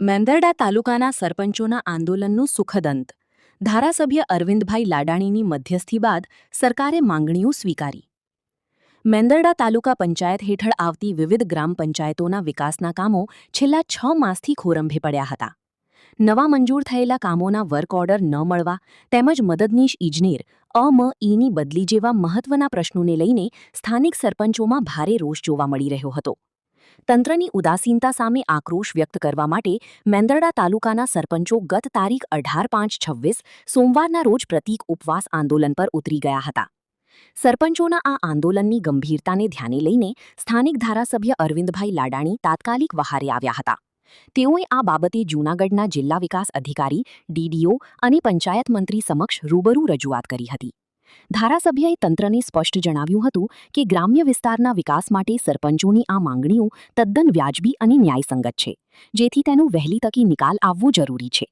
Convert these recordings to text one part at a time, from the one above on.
મેંદરડા તાલુકાના સરપંચોના આંદોલનનું સુખદ અંત. ધારાસભ્ય અરવિંદભાઈ લાડાણીની મધ્યસ્થી બાદ સરકારે માંગણીઓ સ્વીકારી. મેંદરડા તાલુકા પંચાયત હેઠળ આવતી વિવિધ ગ્રામ પંચાયતોના વિકાસના કામો છેલ્લા 6 માસથી ખોરંભે પડ્યા હતા. નવા મંજૂર થયેલા કામોના વર્ક ઓર્ડર ન મળવા તેમજ મદદનીશ ઇજનેર ઈની બદલી જેવા મહત્વના પ્રશ્નોને લઈને સ્થાનિક સરપંચોમાં ભારે રોષ જોવા મળી રહ્યો હતો. તંત્રની ઉદાસીનતા સામે આક્રોશ વ્યક્ત કરવા માટે મેંદરડા તાલુકાના સરપંચો ગત તારીખ 18/5/26 સોમવારના રોજ પ્રતીક ઉપવાસ આંદોલન પર ઉતરી ગયા હતા. સરપંચોના આ આંદોલનની ગંભીરતાને ધ્યાને લઈને સ્થાનિક ધારાસભ્ય અરવિંદભાઈ લાડાણી તાત્કાલિક વહારે આવ્યા હતા. તેઓએ આ બાબતે જૂનાગઢના જિલ્લા વિકાસ અધિકારી ડીડીઓ અને પંચાયત મંત્રી સમક્ષ રૂબરૂ રજૂઆત કરી હતી. ધારાસભ્યએ તંત્રને સ્પષ્ટ જણાવ્યું હતું કે ગ્રામ્ય વિસ્તારના વિકાસ માટે સરપંચોની આ માંગણીઓ તદ્દન વ્યાજબી અને ન્યાયસંગત છે, જેથી તેનો વહેલી તકે નિકાલ આવવો જરૂરી છે.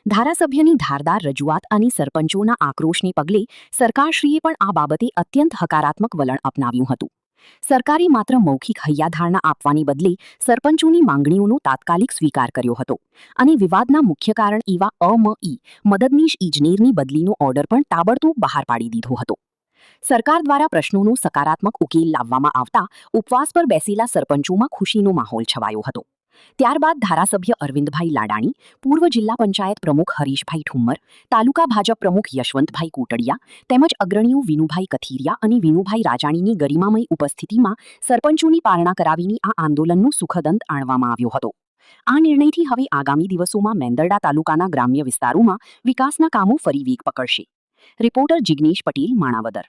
ધારાસભ્યની ધારદાર રજૂઆત અને સરપંચોના આક્રોશને પગલે સરકારશ્રીએ પણ આ બાબતે અત્યંત હકારાત્મક વલણ અપનાવ્યું હતું. સરકારે માત્ર મૌખિક હૈયાધારણા આપવાની બદલે સરપંચોની માંગણીઓનો તાત્કાલિક સ્વીકાર કર્યો હતો અને વિવાદના મુખ્ય કારણ એવા મદદનીશ ઇજનેરની બદલીનો ઓર્ડર પણ તાબડતોબ બહાર પાડી દીધો હતો. સરકાર દ્વારા પ્રશ્નોનો સકારાત્મક ઉકેલ લાવવામાં આવતા ઉપવાસ પર બેસેલા સરપંચોમાં ખુશીનો માહોલ છવાયો હતો. ત્યારબાદ ધારાસભ્ય અરવિંદભાઈ લાડાણી, પૂર્વ જિલ્લા પંચાયત પ્રમુખ હરીશભાઈ ઠુમ્મર, તાલુકા ભાજપ પ્રમુખ યશવંતભાઈ કોટડિયા તેમજ અગ્રણીઓ વિનુભાઈ કથિરિયા અને વિનુભાઈ રાજાણીની ગરિમામય ઉપસ્થિતિમાં સરપંચોની પારણા કરાવીને આ આંદોલનનો સુખદ અંત આણવામાં આવ્યો હતો. આ નિર્ણયથી હવે આગામી દિવસોમાં મેંદરડા તાલુકાના ગ્રામ્ય વિસ્તારોમાં વિકાસના કામો ફરી વેગ પકડશે. રિપોર્ટર જિગ્નેશ પટેલ, માણાવદર.